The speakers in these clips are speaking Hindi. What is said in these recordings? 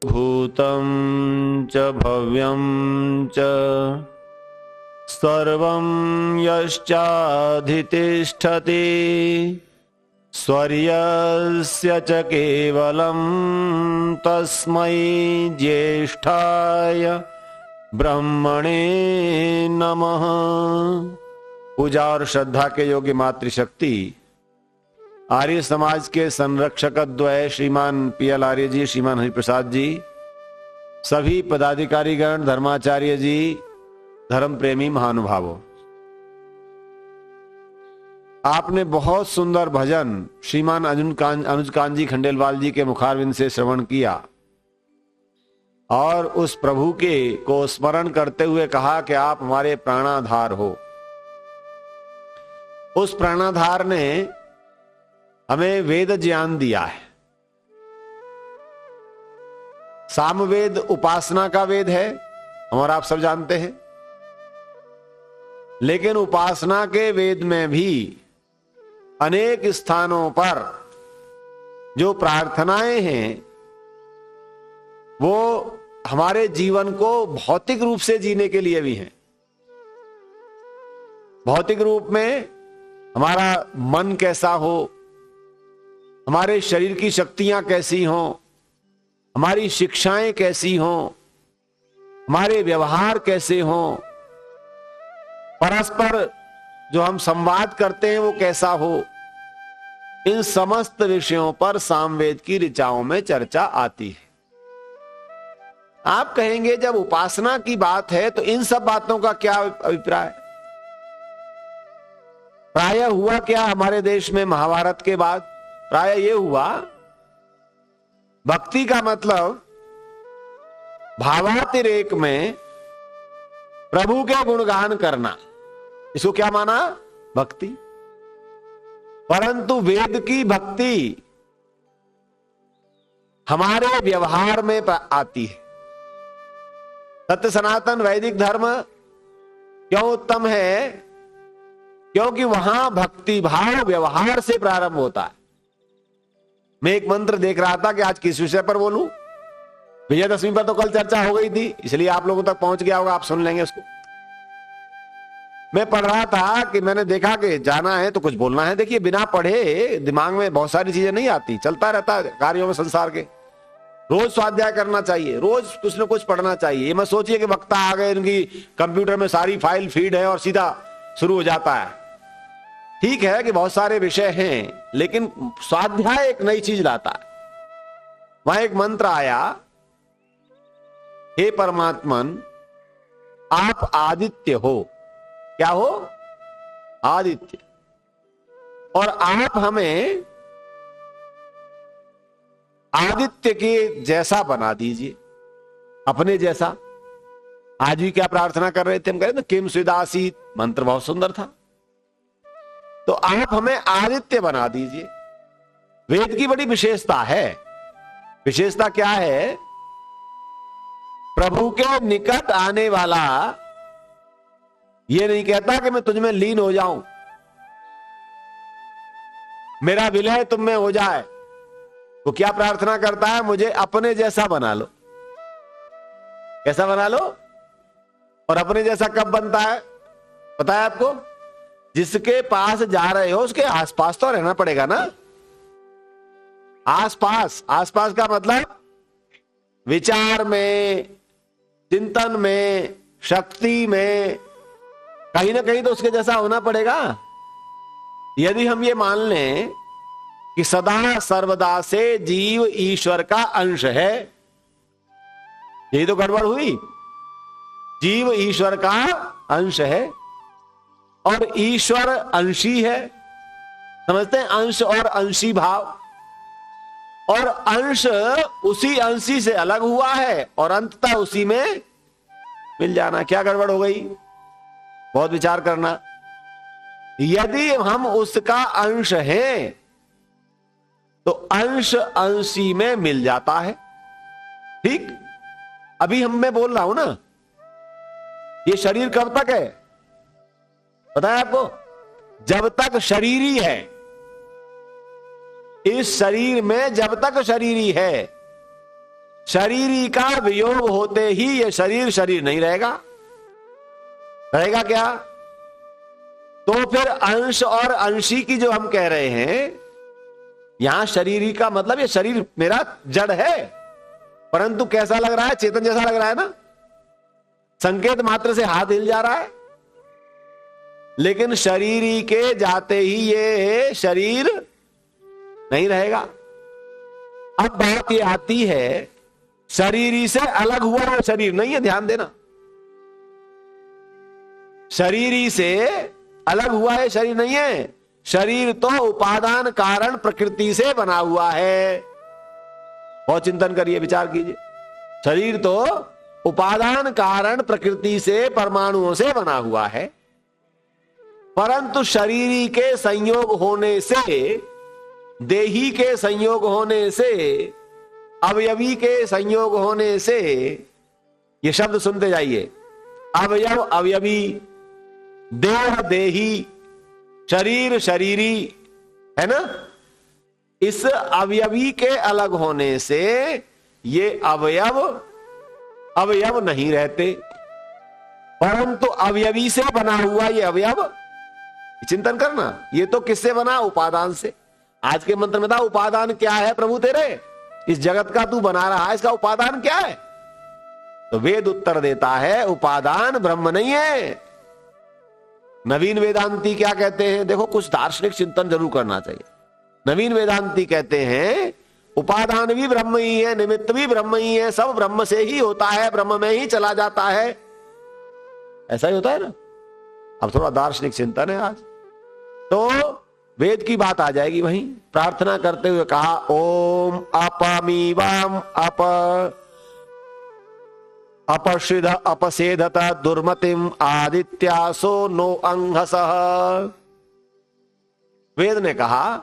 भूतं च भव्यं च सर्वं यश्चाधितिष्ठति स्वर्यस्य च केवलं तस्मै ज्येष्ठाय ब्रह्मणे नमः। पूजा और श्रद्धा के योग्य मातृशक्ति आर्य समाज के संरक्षक द्वय श्रीमान पीएल आर्य जी, श्रीमान हरिप्रसाद जी, सभी पदाधिकारीगण, धर्माचार्य जी, धर्म प्रेमी महानुभावों, आपने बहुत सुंदर भजन श्रीमान अनुज कांजी खंडेलवाल जी के मुखारविंद से श्रवण किया और उस प्रभु के को स्मरण करते हुए कहा कि आप हमारे प्राणाधार हो। उस प्राणाधार ने हमें वेद ज्ञान दिया है। सामवेद उपासना का वेद है, हम और आप सब जानते हैं, लेकिन उपासना के वेद में भी अनेक स्थानों पर जो प्रार्थनाएं हैं वो हमारे जीवन को भौतिक रूप से जीने के लिए भी हैं। भौतिक रूप में हमारा मन कैसा हो, हमारे शरीर की शक्तियां कैसी हों, हमारी शिक्षाएं कैसी हों, हमारे व्यवहार कैसे हों, परस्पर जो हम संवाद करते हैं वो कैसा हो, इन समस्त विषयों पर सामवेद की ऋचाओं में चर्चा आती है। आप कहेंगे जब उपासना की बात है तो इन सब बातों का क्या अभिप्राय? प्रायः हुआ क्या हमारे देश में महाभारत के बाद? प्रायः ये हुआ, भक्ति का मतलब भावातिरेक में प्रभु के गुणगान करना, इसको क्या माना? भक्ति। परंतु वेद की भक्ति हमारे व्यवहार में आती है। सत्य सनातन वैदिक धर्म क्यों उत्तम है? क्योंकि वहां भक्ति भाव व्यवहार से प्रारंभ होता है। मैं एक मंत्र देख रहा था कि आज किस विषय पर बोलूं। विजयदशमी पर तो कल चर्चा हो गई थी, इसलिए आप लोगों तक पहुंच गया होगा, आप सुन लेंगे उसको। मैं पढ़ रहा था कि मैंने देखा कि जाना है तो कुछ बोलना है। देखिए, बिना पढ़े दिमाग में बहुत सारी चीजें नहीं आती, चलता रहता है कार्यों में संसार के। रोज स्वाध्याय करना चाहिए, रोज कुछ न कुछ पढ़ना चाहिए। ये मत सोचिए कि वक्ता आ गए, इनकी कंप्यूटर में सारी फाइल फीड है और सीधा शुरू हो जाता है। ठीक है कि बहुत सारे विषय हैं, लेकिन स्वाध्याय एक नई चीज लाता है। वहां एक मंत्र आया, हे परमात्मन आप आदित्य हो। क्या हो? आदित्य। और आप हमें आदित्य के जैसा बना दीजिए, अपने जैसा। आज भी क्या प्रार्थना कर रहे थे हम? कह रहे थे किम स्विदासीत, मंत्र बहुत सुंदर था। तो आप हमें आदित्य बना दीजिए। वेद की बड़ी विशेषता है। विशेषता क्या है? प्रभु के निकट आने वाला ये नहीं कहता कि मैं तुझमें लीन हो जाऊं, मेरा विलय तुम में हो जाए। वो क्या प्रार्थना करता है? मुझे अपने जैसा बना लो। कैसा बना लो? और अपने जैसा कब बनता है पता है आपको? जिसके पास जा रहे हो उसके आसपास तो रहना पड़ेगा ना। आसपास, आसपास का मतलब विचार में, चिंतन में, शक्ति में, कहीं ना कहीं तो उसके जैसा होना पड़ेगा। यदि हम ये मान लें कि सदा सर्वदा से जीव ईश्वर का अंश है, यही तो गड़बड़ हुई। जीव ईश्वर का अंश है और ईश्वर अंशी है। समझते हैं? अंश और अंशी भाव। और अंश उसी अंशी से अलग हुआ है और अंततः उसी में मिल जाना। क्या गड़बड़ हो गई? बहुत विचार करना। यदि हम उसका अंश हैं तो अंश अंशी में मिल जाता है। ठीक? अभी मैं बोल रहा हूं ना, ये शरीर कब तक है पता है आपको? जब तक शरीरी है। इस शरीर में जब तक शरीरी है शरीरी का वियोग होते ही ये शरीर शरीर नहीं रहेगा। रहेगा क्या? तो फिर अंश और अंशी की जो हम कह रहे हैं, यहां शरीरी का मतलब ये शरीर मेरा जड़ है, परंतु कैसा लग रहा है? चेतन जैसा लग रहा है ना, संकेत मात्र से हाथ हिल जा रहा है, लेकिन शरीरी के जाते ही ये शरीर नहीं रहेगा। अब बात ये आती है, शरीरी से अलग हुआ है शरीर नहीं है, ध्यान देना, शरीरी से अलग हुआ है शरीर नहीं है। शरीर तो उपादान कारण प्रकृति से बना हुआ है। बहुत चिंतन करिए, विचार कीजिए। शरीर तो उपादान कारण प्रकृति से, परमाणुओं से बना हुआ है, परंतु शरीरी के संयोग होने से, देही के संयोग होने से, अवयवी के संयोग होने से, ये शब्द सुनते जाइए, अवयव अवयवी, देह देही, शरीर शरीरी, है ना, इस अवयवी के अलग होने से ये अवयव अवयव नहीं रहते, परंतु अवयवी से बना हुआ ये अवयव, चिंतन करना, ये तो किससे बना? उपादान से। आज के मंत्र में था, उपादान क्या है प्रभु तेरे, इस जगत का तू बना रहा है, इसका उपादान क्या है? तो वेद उत्तर देता है, उपादान ब्रह्म नहीं है। नवीन वेदांती क्या कहते हैं? देखो, कुछ दार्शनिक चिंतन जरूर करना चाहिए। नवीन वेदांती कहते हैं उपादान भी ब्रह्म ही है, निमित्त भी ब्रह्म ही है, सब ब्रह्म से ही होता है, ब्रह्म में ही चला जाता है। ऐसा ही होता है ना। अब थोड़ा दार्शनिक चिंतन है आज, तो वेद की बात आ जाएगी वहीं। प्रार्थना करते हुए कहा, ओम अपमीवाम अपश्रिध अपसेधत दुर्मतिम आदित्यासो नो अंघसः। वेद ने कहा,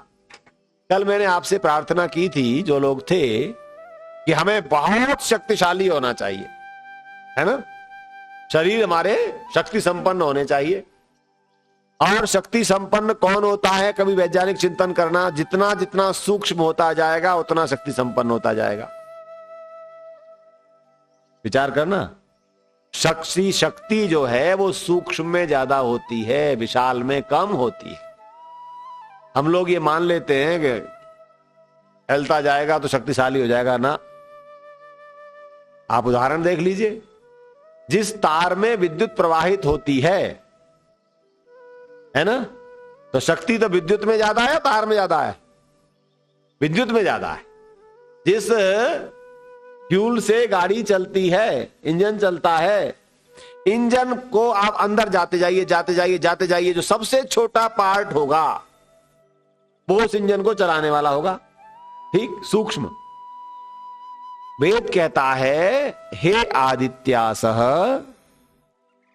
कल मैंने आपसे प्रार्थना की थी, जो लोग थे, कि हमें बहुत शक्तिशाली होना चाहिए, है ना, शरीर हमारे शक्ति संपन्न होने चाहिए। और शक्ति संपन्न कौन होता है? कभी वैज्ञानिक चिंतन करना, जितना जितना सूक्ष्म होता जाएगा उतना शक्ति संपन्न होता जाएगा। विचार करना, शक्ति जो है वो सूक्ष्म में ज्यादा होती है, विशाल में कम होती है। हम लोग ये मान लेते हैं कि फैलता जाएगा तो शक्तिशाली हो जाएगा ना। आप उदाहरण देख लीजिए, जिस तार में विद्युत प्रवाहित होती है ना, तो शक्ति तो विद्युत में ज्यादा है, तार में ज्यादा है? विद्युत में ज्यादा है। जिस फ्यूल से गाड़ी चलती है, इंजन चलता है, इंजन को आप अंदर जाते जाइए जाते जाइए जाते जाइए, जो सबसे छोटा पार्ट होगा वो उस इंजन को चलाने वाला होगा, ठीक, सूक्ष्म। वेद कहता है, हे आदित्यासः,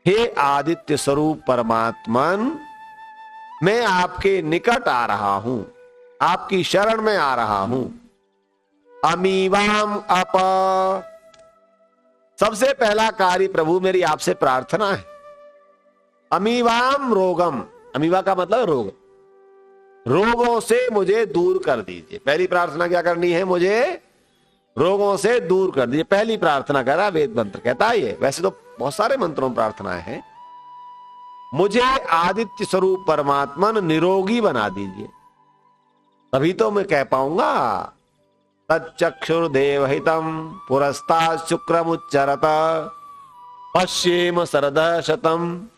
हे आदित्य स्वरूप परमात्मन, मैं आपके निकट आ रहा हूं, आपकी शरण में आ रहा हूं। अमीवाम अप, सबसे पहला कार्य प्रभु मेरी आपसे प्रार्थना है। अमीवाम रोगम, अमीवा का मतलब रोग, रोगों से मुझे दूर कर दीजिए। पहली प्रार्थना क्या करनी है? मुझे रोगों से दूर कर दीजिए। पहली प्रार्थना कर रहा वेद मंत्र कहता है ये। वैसे तो बहुत सारे मंत्रों में प्रार्थनाएं हैं। मुझे आदित्य स्वरूप परमात्मन निरोगी बना दीजिए, तभी तो मैं कह पाऊंगा तच्चक्षुर्देवहितम पुरस्तात् शुक्रमुच्चरत पश्येम सरदः शतम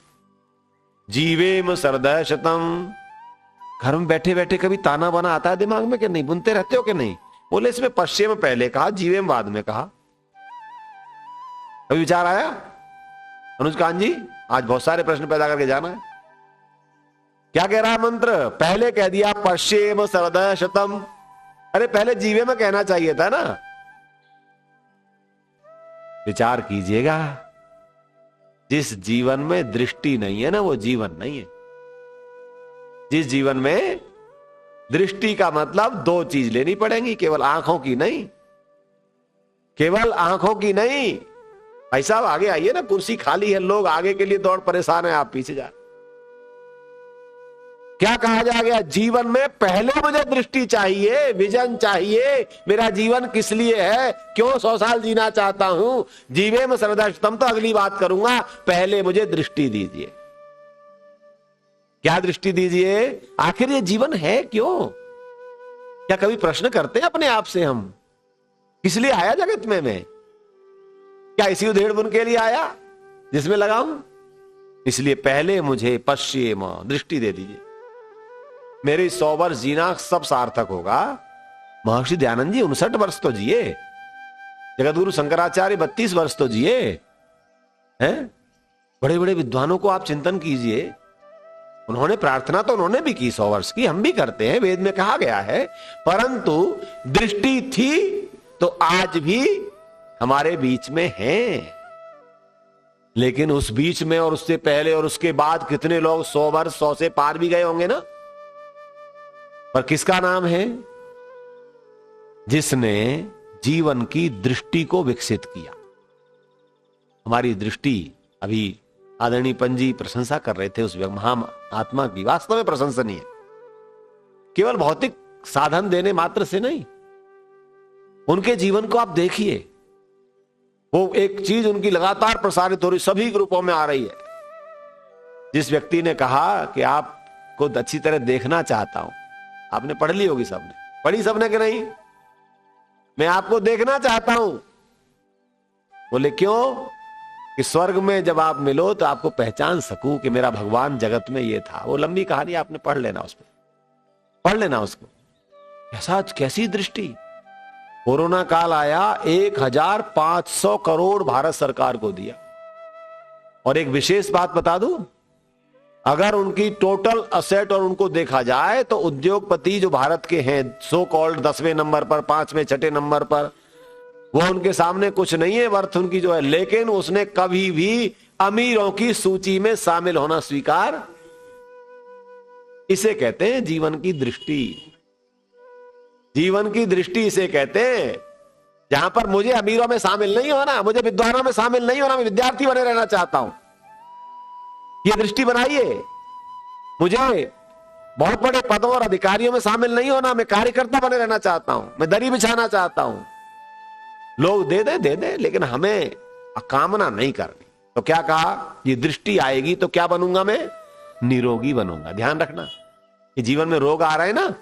जीवेम सरदः शतम। घर में बैठे बैठे कभी ताना बाना आता है दिमाग में कि नहीं? बुनते रहते हो कि नहीं? बोले इसमें पश्चिम पहले कहा, जीवेम बाद में कहा। कभी विचार आया? अनुज कान जी, आज बहुत सारे प्रश्न पैदा करके जाना है। क्या कह रहा है मंत्र? पहले कह दिया पश्चिम सरदः शतम। अरे पहले जीवे में कहना चाहिए था ना। विचार कीजिएगा, जिस जीवन में दृष्टि नहीं है ना, वो जीवन नहीं है। जिस जीवन में दृष्टि का मतलब दो चीज लेनी पड़ेगी, केवल आंखों की नहीं, केवल आंखों की नहीं। भाई साहब आगे आइए ना, कुर्सी खाली है, लोग आगे के लिए दौड़ परेशान है, आप पीछे जा। क्या कहा जा गया? जीवन में पहले मुझे दृष्टि चाहिए, विजन चाहिए, मेरा जीवन किस लिए है, क्यों 100 साल जीना चाहता हूं, जीवे में सर्वदर्शतम तो अगली बात करूंगा, पहले मुझे दृष्टि दीजिए। क्या दृष्टि दीजिए? आखिर ये जीवन है क्यों? क्या कभी प्रश्न करते हैं अपने आप से हम, किस लिए आया जगत में मैं? क्या इसी उधेड़ बुन के लिए आया जिसमें लगाऊं? इसलिए पहले मुझे पश्चिम दृष्टि दे दीजिए, मेरे 100 वर्ष जीना सब सार्थक होगा। महर्षि दयानंद जी 59 वर्ष तो जिए, जगतगुरु शंकराचार्य 32 वर्ष तो जिए हैं। बड़े बड़े विद्वानों को आप चिंतन कीजिए, उन्होंने प्रार्थना तो उन्होंने भी की 100 वर्ष की, हम भी करते हैं, वेद में कहा गया है, परंतु दृष्टि थी तो आज भी हमारे बीच में है। लेकिन उस बीच में और उससे पहले और उसके बाद कितने लोग 100 वर्ष 100 से पार भी गए होंगे ना, पर किसका नाम है? जिसने जीवन की दृष्टि को विकसित किया। हमारी दृष्टि, अभी आदरणीय पंजी प्रशंसा कर रहे थे उस महात्मा की, वास्तव में प्रशंसनीय है। केवल भौतिक साधन देने मात्र से नहीं, उनके जीवन को आप देखिए, वो एक चीज उनकी लगातार प्रसारित हो रही, सभी ग्रुपों में आ रही है। जिस व्यक्ति ने कहा कि आपको अच्छी तरह देखना चाहता हूं, आपने पढ़ ली होगी, सबने पढ़ी, सबने कि नहीं? मैं आपको देखना चाहता हूं, बोले क्यों? कि स्वर्ग में जब आप मिलो तो आपको पहचान सकूं कि मेरा भगवान जगत में ये था। वो लंबी कहानी आपने पढ़ लेना, उस पर पढ़ लेना उसको। ऐसा कैसी दृष्टि! कोरोना काल आया, 1500 करोड़ भारत सरकार को दिया। और एक विशेष बात बता दूं, अगर उनकी टोटल असेट और उनको देखा जाए तो उद्योगपति जो भारत के हैं, सो कॉल्ड 10वें नंबर पर, 5वें 6ठे नंबर पर, वो उनके सामने कुछ नहीं है, वर्थ उनकी जो है। लेकिन उसने कभी भी अमीरों की सूची में शामिल होना स्वीकार, इसे कहते हैं जीवन की दृष्टि। जीवन की दृष्टि इसे कहते हैं, जहां पर मुझे अमीरों में शामिल नहीं होना, मुझे विद्वानों में शामिल नहीं होना, मैं विद्यार्थी बने रहना चाहता हूं। ये दृष्टि बनाइए। मुझे बहुत बड़े पदों और अधिकारियों में शामिल नहीं होना, मैं कार्यकर्ता बने रहना चाहता हूं, मैं दरी बिछाना चाहता हूं। लोग दे दे, लेकिन हमें कामना नहीं करनी। तो क्या कहा? ये दृष्टि आएगी तो क्या बनूंगा मैं? निरोगी बनूंगा। ध्यान रखना, ये जीवन में रोग आ रहा है ना,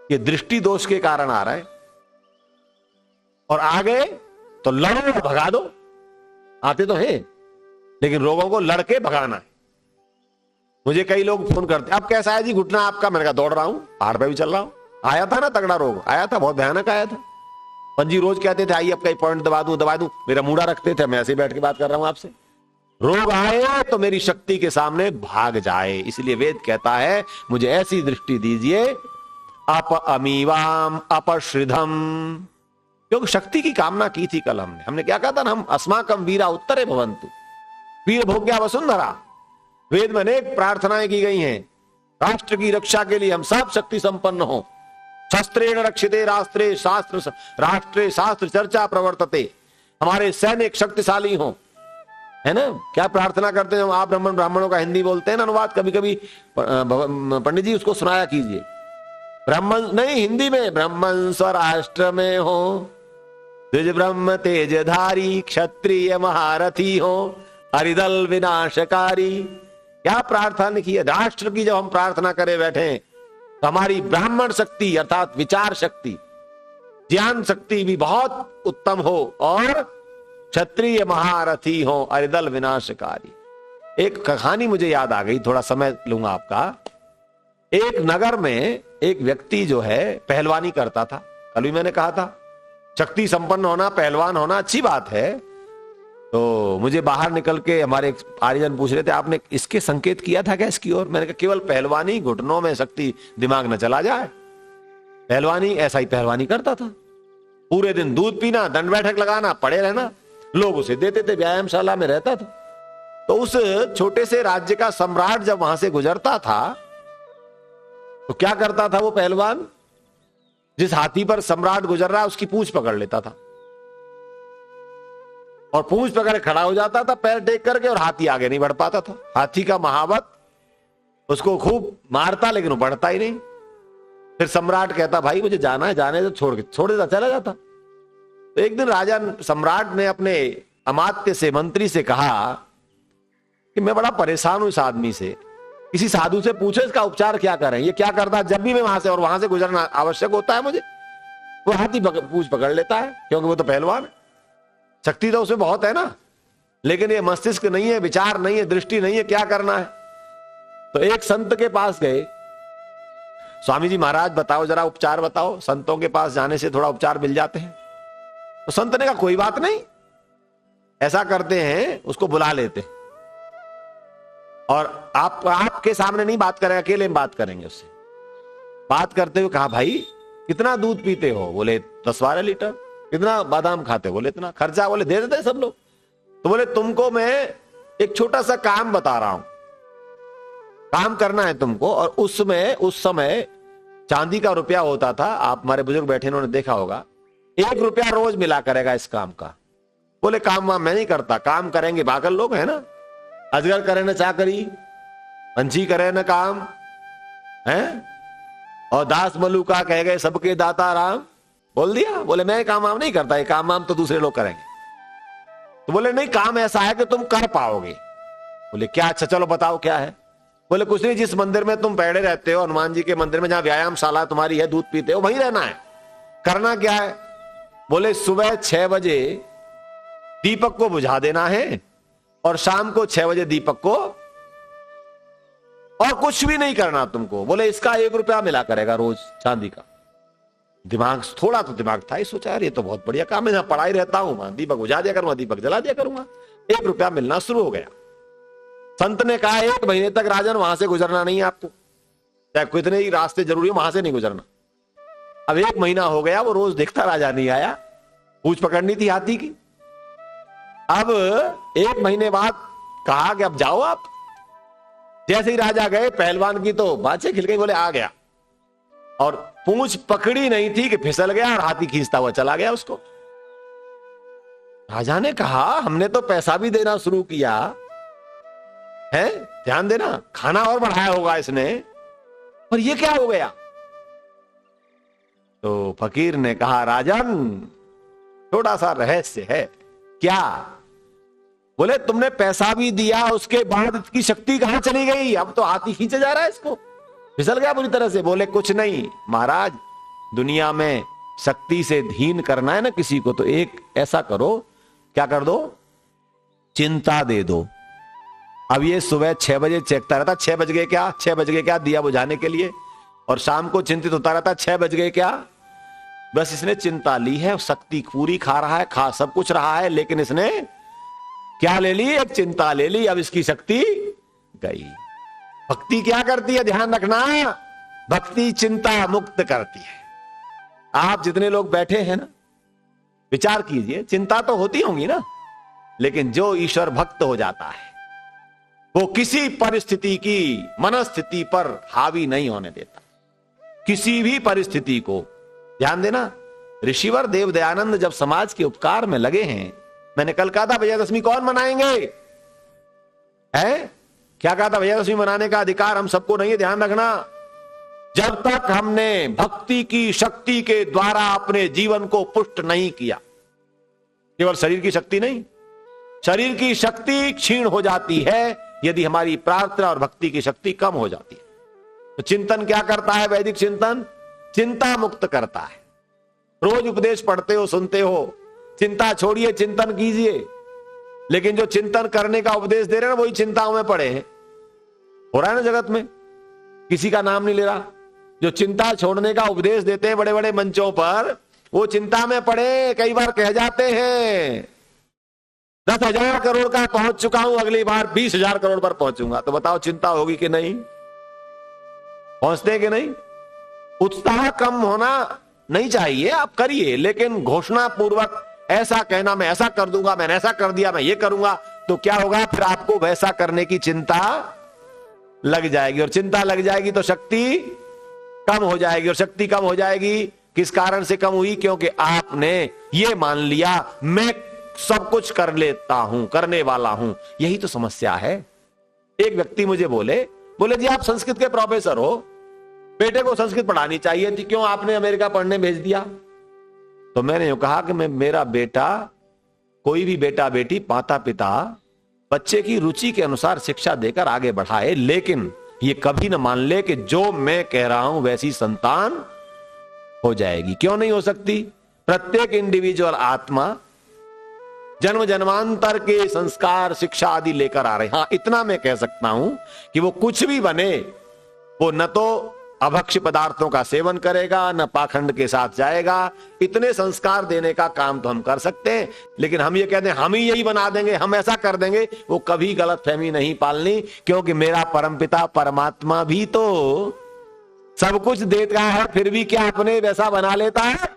ये दृष्टि दोष के कारण आ रहा है। और आ गए तो लड़ो, भगा दो। आते तो हैं, लेकिन रोगों को लड़के भगाना है। मुझे कई लोग फोन करते, अब कैसा है जी घुटना आपका? मैंने कहा दौड़ रहा हूं, पहाड़ पे भी चल रहा हूं। आया था ना तगड़ा रोग, आया था, बहुत भयानक आया था। पंजी रोज कहते थे आइए आपका पॉइंट दबा दूं, मेरा मूड़ा रखते थे, मैं ऐसे बैठ के बात कर रहा हूं आपसे। रोग आए तो मेरी शक्ति के सामने भाग जाए। इसलिए वेद कहता है मुझे ऐसी दृष्टि दीजिए, अप अमीवाम अपश्रिधम, क्योंकि शक्ति की कामना की थी कल हमने क्या कहा था ना, हम अस्माकम वीरा उत्तरे भवन्तु वीर भोग्या वसुंधरा। वेद में अनेक प्रार्थनाएं की गई हैं, राष्ट्र की रक्षा के लिए हम सब शक्ति संपन्न हो। शस्त्रेण रक्षिते राष्ट्रे शास्त्र राष्ट्रे शास्त्र चर्चा प्रवर्तते, हमारे सैनिक शक्तिशाली हो, है ना। क्या प्रार्थना करते हैं आप? ब्राह्मणों का हिंदी बोलते हैं ना अनुवाद, कभी कभी पंडित जी उसको सुनाया कीजिए। ब्राह्मण नहीं, हिंदी में, ब्राह्मण स्वराष्ट्र में हो, द्विज ब्रह्म तेजधारी, क्षत्रिय महारथी हो, हरिदल विनाशकारी। क्या प्रार्थना लिखी है? राष्ट्र की जब हम प्रार्थना करे बैठे तो हमारी ब्राह्मण शक्ति अर्थात विचार शक्ति, ज्ञान शक्ति भी बहुत उत्तम हो, और क्षत्रिय महारथी हो, हरिदल विनाशकारी। एक कहानी मुझे याद आ गई, थोड़ा समय लूंगा आपका। एक नगर में एक व्यक्ति जो है पहलवानी करता था। कल भी मैंने कहा था शक्ति संपन्न होना, पहलवान होना अच्छी बात है। तो मुझे बाहर निकल के हमारे आर्यजन पूछ रहे थे आपने इसके संकेत किया था क्या इसकी ओर? मैंने कहा केवल पहलवानी, घुटनों में शक्ति, दिमाग न चला जाए। पहलवानी, ऐसा ही पहलवानी करता था। पूरे दिन दूध पीना, दंड बैठक लगाना, पड़े रहना, लोग उसे देते थे, व्यायामशाला में रहता था। तो उस छोटे से राज्य का सम्राट जब वहां से गुजरता था तो क्या करता था वो पहलवान? जिस हाथी पर सम्राट गुजर रहा है उसकी पूंछ पकड़ लेता था और पूंछ पकड़ खड़ा हो जाता था पैर टेक करके, और हाथी आगे नहीं बढ़ पाता था। हाथी का महावत उसको खूब मारता, लेकिन वो बढ़ता ही नहीं। फिर सम्राट कहता भाई मुझे जाना है, जाने तो छोड़ देता, चला जाता। तो एक दिन राजा सम्राट ने अपने अमात्य से, मंत्री से कहा कि मैं बड़ा परेशान हूं इस आदमी से, किसी साधु से पूछो इसका उपचार क्या करें। ये क्या करता है, जब भी मैं वहां से और वहां से गुजरना आवश्यक होता है मुझे, वो हाथी पूछ पकड़ लेता है, क्योंकि वो तो पहलवान है, शक्ति तो उसमें बहुत है ना, लेकिन ये मस्तिष्क नहीं है, विचार नहीं है, दृष्टि नहीं है, क्या करना है। तो एक संत के पास गए, स्वामी जी महाराज बताओ जरा उपचार बताओ, संतों के पास जाने से थोड़ा उपचार मिल जाते हैं। तो संत ने कहा कोई बात नहीं, ऐसा करते हैं उसको बुला लेते हैं, और आपके सामने नहीं बात करेंगे, अकेले में बात करेंगे उससे। बात करते हुए कहा भाई कितना दूध पीते हो, बोले 10-12 लीटर। कितना बादाम खाते हो, बोले इतना। खर्चा, बोले दे देते सब लोग। तो बोले तुमको मैं एक छोटा सा काम बता रहा हूं, काम करना है तुमको। और उस समय चांदी का रुपया होता था, आप हमारे बुजुर्ग बैठे उन्होंने देखा होगा, 1 रुपया रोज मिला करेगा इस काम का। बोले काम वाम मैं नहीं करता, काम करेंगे पागल लोग है ना, अजगर करे न चाकरी, पंछी करे न काम है, और दास मलूका कह गए सबके दाता राम, बोल दिया। बोले मैं काम वाम नहीं करता, ये काम वाम तो दूसरे लोग करेंगे। तो बोले नहीं, काम ऐसा है कि तुम कर पाओगे। बोले क्या, अच्छा चलो बताओ क्या है। बोले कुछ नहीं, जिस मंदिर में तुम बैठे रहते हो, हनुमान जी के मंदिर में, जहां व्यायामशाला तुम्हारी है, दूध पीते हो, वहीं रहना है। करना क्या है, बोले सुबह 6 बजे दीपक को बुझा देना है, और शाम को 6 बजे दीपक को, और कुछ भी नहीं करना तुमको। बोले इसका 1 रुपया मिला करेगा रोज चांदी का। दिमाग थोड़ा तो दिमाग था, सोचा यार ये तो बहुत बढ़िया काम है, जहां पढ़ाई रहता हूं वहां दीपक बुझा दिया करूंगा, दीपक जला दिया करूंगा, 1 रुपया मिलना शुरू हो गया। संत ने कहा 1 महीने तक राजन वहां से गुजरना नहीं है आपको, चाहे कितने ही रास्ते जरूरी हो, वहां से नहीं गुजरना। अब 1 महीना हो गया, वो रोज देखता राजा नहीं आया, पूछ पकड़नी थी हाथी की। अब 1 महीने बाद कहा कि अब जाओ आप। जैसे ही राजा गए, पहलवान की तो बातें खिल गई, बोले आ गया, और पूंछ पकड़ी नहीं थी कि फिसल गया, और हाथी खींचता हुआ चला गया उसको। राजा ने कहा हमने तो पैसा भी देना शुरू किया है, ध्यान देना, खाना और बढ़ाया होगा इसने, पर ये क्या हो गया। तो फकीर ने कहा राजन थोड़ा सा रहस्य है। क्या। बोले तुमने पैसा भी दिया, उसके बाद इसकी शक्ति कहां चली गई, अब तो हाथी खींचे जा रहा है इसको, फिसल गया बुरी तरह से। बोले कुछ नहीं महाराज, दुनिया में शक्ति से धीन करना है ना किसी को, तो एक ऐसा करो, क्या कर दो, चिंता दे दो। अब ये सुबह 6 बजे चेकता रहता, 6 बज गए क्या, 6 बज गए क्या, दिया बुझाने के लिए, और शाम को चिंतित होता रहता 6 बज गए क्या। बस इसने चिंता ली है, शक्ति पूरी खा रहा है, खा सब कुछ रहा है, लेकिन इसने क्या ले ली, एक चिंता ले ली, अब इसकी शक्ति गई। भक्ति क्या करती है, ध्यान रखना, भक्ति चिंता मुक्त करती है। आप जितने लोग बैठे हैं ना, विचार कीजिए, चिंता तो होती होंगी ना, लेकिन जो ईश्वर भक्त हो जाता है वो किसी परिस्थिति की मनस्थिति पर हावी नहीं होने देता, किसी भी परिस्थिति को। ध्यान देना, ऋषिवर देव दयानंद जब समाज के उपकार में लगे हैं, मैंने कल कहा था विजयादशमी कौन मनाएंगे, है क्या कहा था, विजयादशमी मनाने का अधिकार हम सबको नहीं है, ध्यान रखना। जब तक हमने भक्ति की शक्ति के द्वारा अपने जीवन को पुष्ट नहीं किया, केवल शरीर की शक्ति नहीं, शरीर की शक्ति क्षीण हो जाती है यदि हमारी प्रार्थना और भक्ति की शक्ति कम हो जाती है। तो चिंतन क्या करता है, वैदिक चिंतन चिंता मुक्त करता है। रोज उपदेश पढ़ते हो, सुनते हो, चिंता छोड़िए, चिंतन कीजिए, लेकिन जो चिंतन करने का उपदेश दे रहे हैं ना, वही चिंताओं में पड़े हैं। हो रहा है ना जगत में, किसी का नाम नहीं ले रहा, जो चिंता छोड़ने का उपदेश देते हैं बड़े बड़े मंचों पर, वो चिंता में पड़े, कई बार कह जाते हैं 10,000 करोड़ का पहुंच चुका हूं, अगली बार 20,000 करोड़ पर पहुंचूंगा। तो बताओ चिंता होगी कि नहीं, पहुंचते कि नहीं। उत्साह कम होना नहीं चाहिए, आप करिए, लेकिन घोषणा पूर्वक ऐसा कहना, मैं ऐसा कर दूंगा, मैंने ऐसा कर दिया, मैं ये करूंगा, तो क्या होगा, फिर आपको वैसा करने की चिंता लग जाएगी, और चिंता लग जाएगी तो शक्ति कम हो जाएगी, और शक्ति कम हो जाएगी किस कारण से कम हुई, क्योंकि आपने ये मान लिया मैं सब कुछ कर लेता हूं, करने वाला हूं। यही तो समस्या है। एक व्यक्ति मुझे बोले बोले जी आप संस्कृत के प्रोफेसर हो, बेटे को संस्कृत पढ़ानी चाहिए थी, क्यों आपने अमेरिका पढ़ने भेज दिया? तो मैंने यूं कहा कि मेरा बेटा, कोई भी बेटा बेटी, माता पिता बच्चे की रुचि के अनुसार शिक्षा देकर आगे बढ़ाए, लेकिन ये कभी ना मान ले कि जो मैं कह रहा हूं वैसी संतान हो जाएगी। क्यों नहीं हो सकती? प्रत्येक इंडिविजुअल आत्मा जन्म जन्मांतर के संस्कार, शिक्षा आदि लेकर आ रहे। हां, इतना मैं कह सकता हूं कि वो कुछ भी बने, वो न तो अभक्ष्य पदार्थों का सेवन करेगा, न पाखंड के साथ जाएगा। इतने संस्कार देने का काम तो हम कर सकते हैं, लेकिन हम ये कहते हैं हम ही यही बना देंगे, हम ऐसा कर देंगे, वो कभी गलतफहमी नहीं पालनी, क्योंकि मेरा परमपिता परमात्मा भी तो सब कुछ देता है, फिर भी क्या अपने वैसा बना लेता है?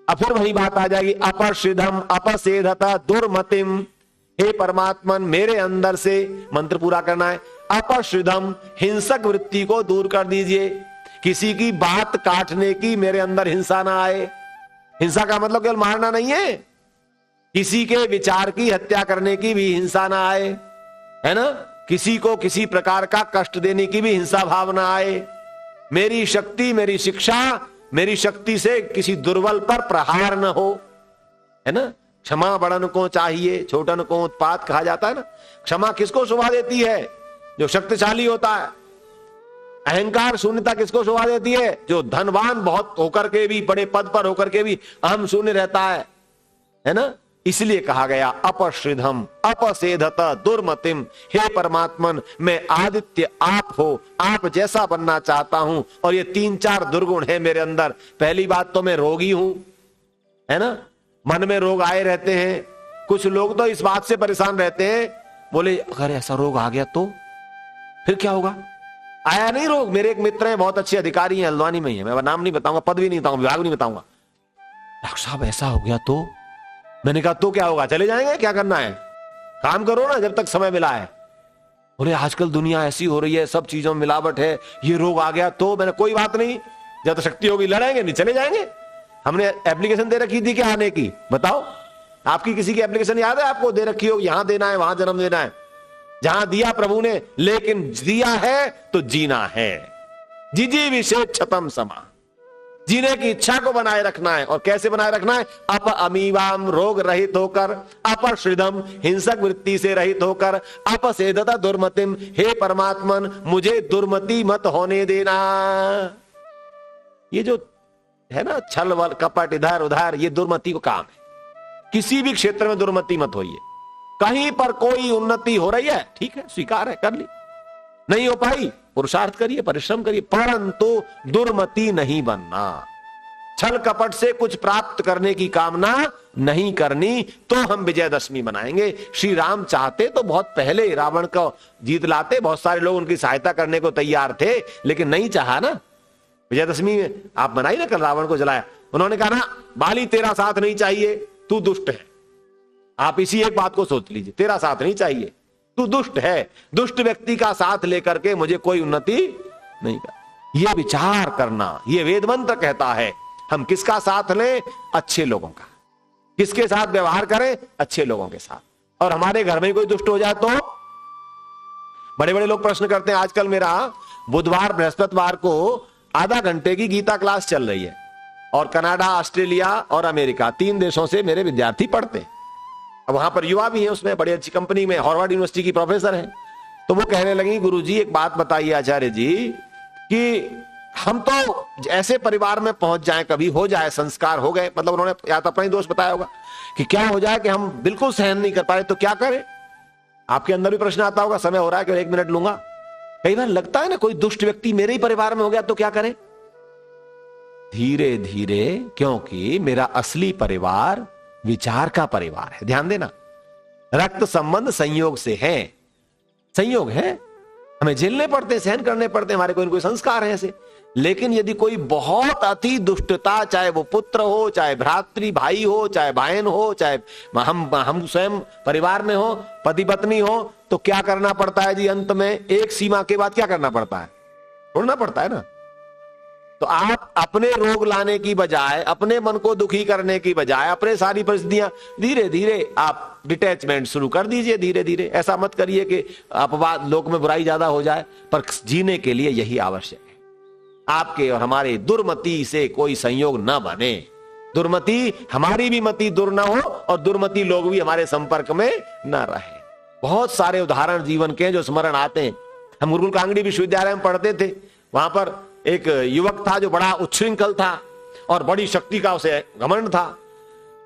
अब फिर वही बात आ जाएगी, अपश्रिधम अपसेधता दुर्मतिम। हे परमात्मन, मेरे अंदर से मंत्र पूरा करना है। अपश्रिधम, हिंसक वृत्ति को दूर कर दीजिए। किसी की बात काटने की मेरे अंदर हिंसा ना आए। हिंसा का मतलब केवल मारना नहीं है, किसी के विचार की हत्या करने की भी हिंसा ना आए, है ना? किसी को किसी प्रकार का कष्ट देने की भी हिंसा भावना आए। मेरी शक्ति, मेरी शिक्षा, मेरी शक्ति से किसी दुर्बल पर प्रहार न हो, है ना? क्षमा बड़न को चाहिए, छोटन को उत्पात कहा जाता है ना। क्षमा किसको शोभा देती है? जो शक्तिशाली होता है। अहंकार, शून्यता किसको शोभा देती है? जो धनवान बहुत होकर के भी, बड़े पद पर होकर के भी अहम शून्य रहता है ना? इसलिए कहा गया अपश्रिधम अपसेधत दुर्मतिम। हे परमात्मन, मैं आदित्य आप हो, आप जैसा बनना चाहता हूं, और ये 3-4 दुर्गुण है मेरे अंदर। पहली बात तो मैं रोगी हूं, है ना? मन में रोग आए रहते हैं। कुछ लोग तो इस बात से परेशान रहते हैं, बोले अगर ऐसा रोग आ गया तो फिर क्या होगा? आया नहीं रोग। मेरे एक मित्र हैं, बहुत अच्छे अधिकारी हैं, हल्द्वानी में ही है, मैं नाम नहीं बताऊंगा, पद भी नहीं बताऊंगा, विभाग नहीं बताऊंगा। डॉक्टर साहब ऐसा हो गया तो? मैंने कहा तो क्या होगा? चले जाएंगे, क्या करना है? काम करो ना जब तक समय मिला है। बोले आजकल दुनिया ऐसी हो रही है, सब चीजों में मिलावट है, ये रोग आ गया तो? मैंने कोई बात नहीं, जब तक शक्ति होगी लड़ेंगे, नहीं चले जाएंगे। हमने एप्लीकेशन दे रखी थी क्या आने की? बताओ, आपकी किसी की एप्लीकेशन याद है आपको? दे रखी हो, यहां देना है, वहां जन्म देना है, जहां दिया प्रभु ने, लेकिन दिया है तो जीना है। जिजी विशेष छतम समा, जीने की इच्छा को बनाए रखना है। और कैसे बनाए रखना है? अप अमीवाम, रोग रहित होकर, अपश्रिधम, हिंसक वृत्ति से रहित होकर, अपसेधता दुर्मतिम, हे परमात्मन मुझे दुर्मति मत होने देना। ये जो है ना छल वल कपट इधर उधर, ये दुर्मति को काम है। किसी भी क्षेत्र में दुर्मति मत होइए। कहीं पर कोई उन्नति हो रही है, ठीक है, स्वीकार है, कर ली। नहीं हो पाई, पुरुषार्थ करिए, परिश्रम करिए, परंतु दुर्मति नहीं बनना। छल कपट से कुछ प्राप्त करने की कामना नहीं करनी, तो हम विजयदशमी मनाएंगे। श्री राम चाहते तो बहुत पहले रावण को जीत लाते, बहुत सारे लोग उनकी सहायता करने को तैयार थे, लेकिन नहीं चाहा ना। विजयदशमी में आप मनाई ना, कल रावण को जलाया। उन्होंने कहा ना, बाली तेरा साथ नहीं चाहिए, तू दुष्ट है। आप इसी एक बात को सोच लीजिए, तेरा साथ नहीं चाहिए, तू दुष्ट है। दुष्ट व्यक्ति का साथ लेकर के मुझे कोई उन्नति नहीं कर। यह विचार करना, यह वेद मंत्र कहता है। हम किसका साथ लें? अच्छे लोगों का। किसके साथ व्यवहार करें? अच्छे लोगों के साथ। और हमारे घर में कोई दुष्ट हो जाए तो? बड़े बड़े लोग प्रश्न करते हैं। आजकल मेरा बुधवार बृहस्पतिवार को आधा घंटे की गीता क्लास चल रही है, और कनाडा, ऑस्ट्रेलिया और अमेरिका, 3 देशों से मेरे विद्यार्थी पढ़ते हैं। अब वहां पर युवा भी हैं, उसमें बड़ी अच्छी कंपनी में हार्वर्ड यूनिवर्सिटी की प्रोफेसर हैं। तो वो कहने लगी, गुरुजी एक बात बताइए आचार्य जी, कि हम तो ऐसे परिवार में पहुंच जाएं, कभी हो जाए, संस्कार हो गए, मतलब उन्होंने या तो अपना ही दोष बताया होगा कि क्या हो जाए कि हम बिल्कुल सहन नहीं कर पाए, तो क्या करें? आपके अंदर भी प्रश्न आता होगा, समय हो रहा है कि 1 मिनट लूंगा। कई बार लगता है ना, कोई दुष्ट व्यक्ति मेरे ही परिवार में हो गया तो क्या करें? धीरे धीरे, क्योंकि मेरा असली परिवार विचार का परिवार है। ध्यान देना, रक्त संबंध संयोग से है, संयोग है, हमें झेलने पड़ते हैं, सहन करने पड़ते हैं, हमारे कोई न कोई संस्कार है ऐसे। लेकिन यदि कोई बहुत अति दुष्टता, चाहे वो पुत्र हो, चाहे भ्रातृ भाई हो, चाहे बहन हो, चाहे हम स्वयं परिवार में हो, पति पत्नी हो, तो क्या करना पड़ता है जी? अंत में एक सीमा के बाद क्या करना पड़ता है? छोड़ना पड़ता है ना। तो आप अपने रोग लाने की बजाय, अपने मन को दुखी करने की बजाय, अपने सारी परिस्थितियां, धीरे धीरे आप डिटैचमेंट शुरू कर दीजिए। धीरे धीरे ऐसा मत करिए कि अपवाद, लोक में बुराई ज्यादा हो जाए, पर जीने के लिए यही आवश्यक है। आपके और हमारे दुर्मति से कोई संयोग न बने, दुर्मति, हमारी भी मति दुर न हो और दुर्मति लोग भी हमारे संपर्क में न रहे। बहुत सारे उदाहरण जीवन के जो स्मरण आते हैं। हम गुरुकुल कांगड़ी विश्वविद्यालय में पढ़ते थे, वहां पर एक युवक था जो बड़ा उच्छृंखल था और बड़ी शक्ति का उसे घमंड था।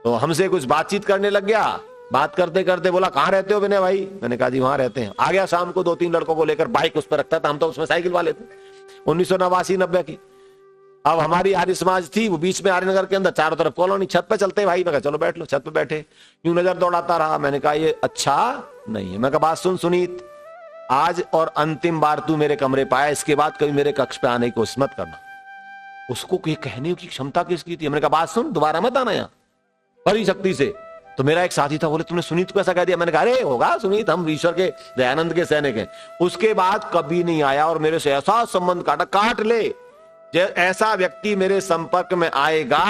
तो हमसे कुछ बातचीत करने लग गया। बात करते करते बोला, कहां रहते हो विनय भाई? मैंने कहा जी वहां रहते हैं। आ गया शाम को 2-3 लड़कों को लेकर, बाइक उस पर रखता था, हम तो उसमें साइकिल वाले थे, 1989-90 की। अब हमारी आर्य समाज थी, वो बीच में आर्यनगर के अंदर, चारों तरफ कॉलोनी, छत पे चलते भाई। मैं कहा चलो बैठ लो। छत पे बैठे, यूं नजर दौड़ाता रहा। मैंने कहा ये अच्छा नहीं है। मैं कहा बात सुन सुनीत, आज और अंतिम बार तू मेरे कमरे पे आया, इसके बाद कभी मेरे कक्ष पे आने की कोशिश मत करना। उसको ये कहने की क्षमता किसकी थी? मैंने कहा बात सुन, दोबारा मत आना यहाँ, बड़ी शक्ति से। तो मेरा एक साथी था, बोले तुमने सुनीत को ऐसा कह दिया? मैंने कहा अरे होगा सुनीत, हम ईश्वर के दयानंद के सैनिक हैं। उसके बाद कभी नहीं आया और मेरे से ऐसा संबंध काटा, काट ले। ऐसा व्यक्ति मेरे संपर्क में आएगा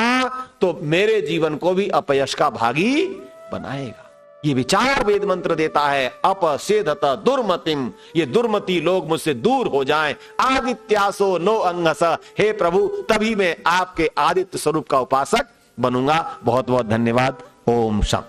तो मेरे जीवन को भी अपयश का भागी बनाएगा। ये विचार वेद मंत्र देता है, अपसेधत दुर्मतिम, ये दुर्मति लोग मुझसे दूर हो जाएं। आदित्यासो नो अंगस, हे प्रभु तभी मैं आपके आदित्य स्वरूप का उपासक बनूंगा। बहुत बहुत धन्यवाद। ओम शांति।